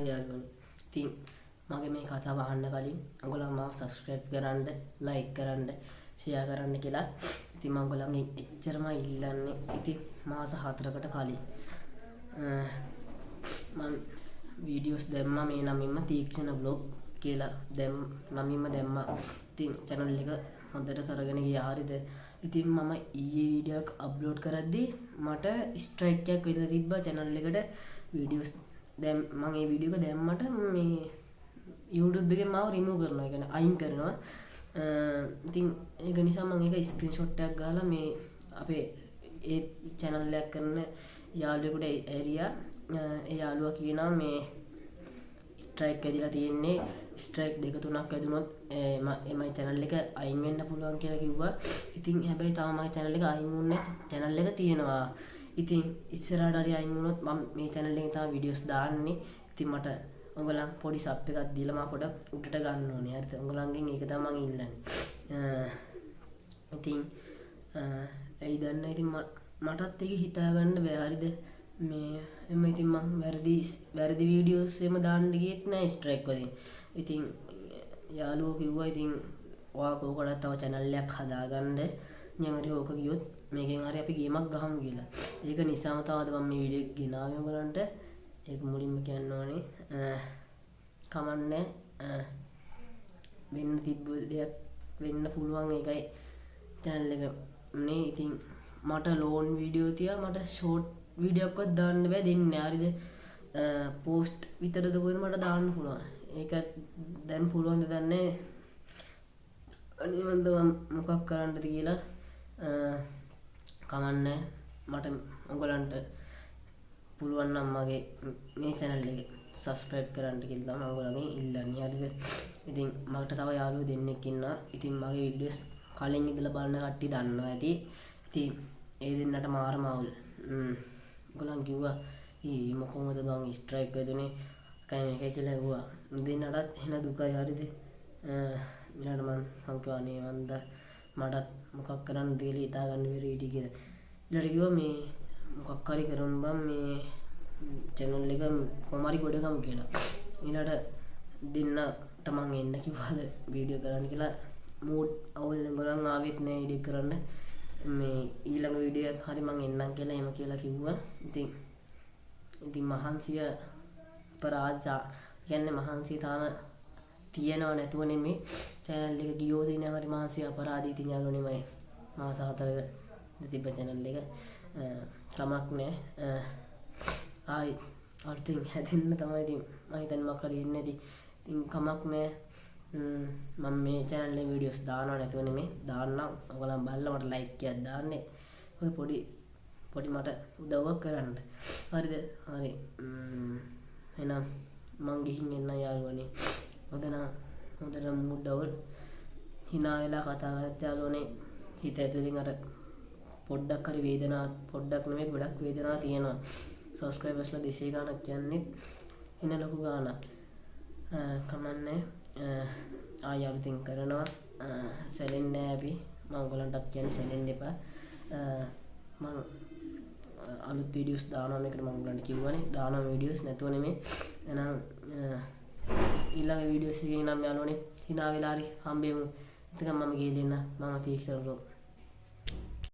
යාළුවනේ. ඉතින් මගේ මේ කතාව අහන්න කලින් ඔයගොල්ලෝ මාව subscribe කරන්න, like කරන්න, share කරන්න කියලා. ඉතින් මම ඔයගොල්ලන්ගෙන් එච්චරම ඉල්ලන්නේ. ඉතින් මාස 4කට කලින් මම වීඩියෝස් දැම්මා මේ නමින්ම තීක්ෂණ vlog කියලා නමින්ම දැම්මා. ඉතින් channel එක හොඳට කරගෙන ගියා. හරිද? ඉතින් මම ඊයේ වීඩියෝ එකක් අප්ලෝඩ් කරද්දී මට ස්ට්‍රයික් එකක් වෙලා තිබ්බා channel එකට. වීඩියෝස් දැන් මම මේ වීඩියෝ එක දැම්මට මේ YouTube එකෙන් මාව remove කරනවා. ඒ කියන්නේ අයින් කරනවා. ඉතින් ඒක නිසා මම ඒක ස්ක්‍රීන්ෂොට් එකක් ගහලා මේ අපේ ඒ channel එකක් කරන යාළුවෙකුට ඇරියා. ඒ යාළුවා කියනවා මේ ස්ට්‍රයික් ඇදිලා තියෙන්නේ, ස්ට්‍රයික් 2-3ක් ඇදුනොත් මගේ channel එක අයින් වෙන්න පුළුවන් කියලා කිව්වා. ඉතින් හැබැයි තාම මගේ channel එක අයින් වුණේ නැහැ. channel එක තියෙනවා. ඉතින් ඉස්සරහට හරි අයින් වුණොත් මම මේ channel එකෙන් තමයි videos දාන්නේ. ඉතින් මට ඔයගොල්ලන් පොඩි සබ් එකක් දීලා මම පොඩක් උඩට ගන්න ඕනේ. හරිද? ඔයගොල්ලන්ගෙන් ඒක තමයි මම ඉල්ලන්නේ. ඉතින් ඒ දන්න ඉතින් මටත් ඒක හිතා ගන්න බෑ. හරිද? මේ එම ඉතින් මම වැරදි වීඩියෝස් එම දාන්න ගියෙත් නෑ ස්ට්‍රයික් වලින්. ඉතින් යාළුවෝ කිව්වා ඉතින් ඔයා කෝකටත් තව channel එකක් හදාගන්න. ඥාමරි ඕක ගියොත් මේකෙන් හරි අපි ගේමක් ගහමු කියලා. ඒක නිසාම තමයි මම මේ වීඩියෝ එක ගෙනාවේ ඔයගලන්ට. ඒක මුලින්ම කියන්න ඕනේ. කමන්නේ වෙන්න තිබ්බ දෙයක් වෙන්න පුළුවන්. ඒකයි channel එක නේ. ඉතින් මට ලෝන් වීඩියෝ තියා මට ෂෝට් වීඩියෝ එකක්වත් දාන්න බෑ දෙන්නේ. හරිද? පෝස්ට් විතරද කොහෙද මට දාන්න පුළුවන්. ඒක දැන් පුළුවන්ද දන්නේ. අනේ මන්ද මොකක් කරන්නද කියලා කමන්නේ. මට ඔයගලන්ට පුළුවන් නම් මගේ මේ channel එක subscribe කරන්න කියලා තමයි ඔයගොල්ලන්ගෙන් ඉල්ලන්නේ. හරිද? ඉතින් මට තව යාළුවෝ දෙන්නෙක් ඉන්නවා. ඉතින් මගේ වීඩියෝස් කලින් ඉඳලා බලන කට්ටිය දන්නවා ඇති. ඉතින් ඒ දෙන්නට මාරම අවුල්. ඔයගොල්ලන් කිව්වා ඊ මොකමද බං ස්ට්‍රයික් වෙදුනේ කයි මේකයි කියලා ඇහුවා. දෙන්නටත් එන දුකයි. හරිද? ඊළඟට මං කිව්වා අනේ මන්ද මටත් මොකක් කරන්නද කියලා හිතා ගන්න බැරි ඉටි කියලා. ඊළඟට කිව්වා මේ මොකක් හරි කරමු බං මේ channel එක කොමාරි ගොඩගමු කියලා. ඊළඟට දෙන්නට මං එන්න කිව්වාද වීඩියෝ කරන්න කියලා. මූඩ් අවුල් ගොල්ලන් ආවෙත් නෑ එඩිට් කරන්න. මේ ඊළඟ වීඩියෝ එක හරි මං එන්නම් කියලා එහෙම කියලා කිව්වා. ඉතින් මහන්සිය අපරාධ කියන්නේ මහන්සිය තාම තියනව නැතුව නෙමෙයි channel එක ගියෝ දින හරි මහන්සිය අපරාධී ඉතින් යාළුවනේ මම මාස 4ක තිබ්බ channel එක කමක් නෑ. ආයි අලුතින් හැදෙන්න තමයි ඉතින් මම හිතන්නේ මොකක් හරි වෙන්නේ නැති. ඉතින් කමක් නෑ. මම මේ channel එකේ videos දානව නැතුව නෙමෙයි දාන්නම්. ඔයගොල්ලන් බලලා මට like එකක් දාන්නේ. ඔය පොඩි මට උදව්වක් කරන්න. හරිද? හරි. එහෙනම් මං ගිහින් එන්න යාළුවනේ. හොඳට mood අවුල් hina වෙලා කතා කරත් යාළුවනේ හිත ඇතුලින් අර පොඩ්ඩක් හරි වේදනාවක් පොඩ්ඩක් නෙමෙයි ගොඩක් වේදනාවක් තියෙනවා. subscribersලා 200 ගාණක් කියන්නේ එන ලොකු ගාණක්. කමන්නේ ආයෙ අලුතින් කරනවා. සැලෙන්නේ නැහැ අපි. මම ඔයගලන්ටත් කියන්නේ සැලෙන්න එපා. මම අලුත් වීඩියෝස් දානවා මේකට මම ඔයගලන්ට කිව්වනේ. දානවා වීඩියෝස් නැතුව නෙමෙයි. එහෙනම් ඊළඟ වීඩියෝස් එකකින් නම් යාළුවනේ hina වෙලා හරි හම්බෙමු. එතකම් මම ගිහලා ඉන්න. මම තීක්ෂණ vlog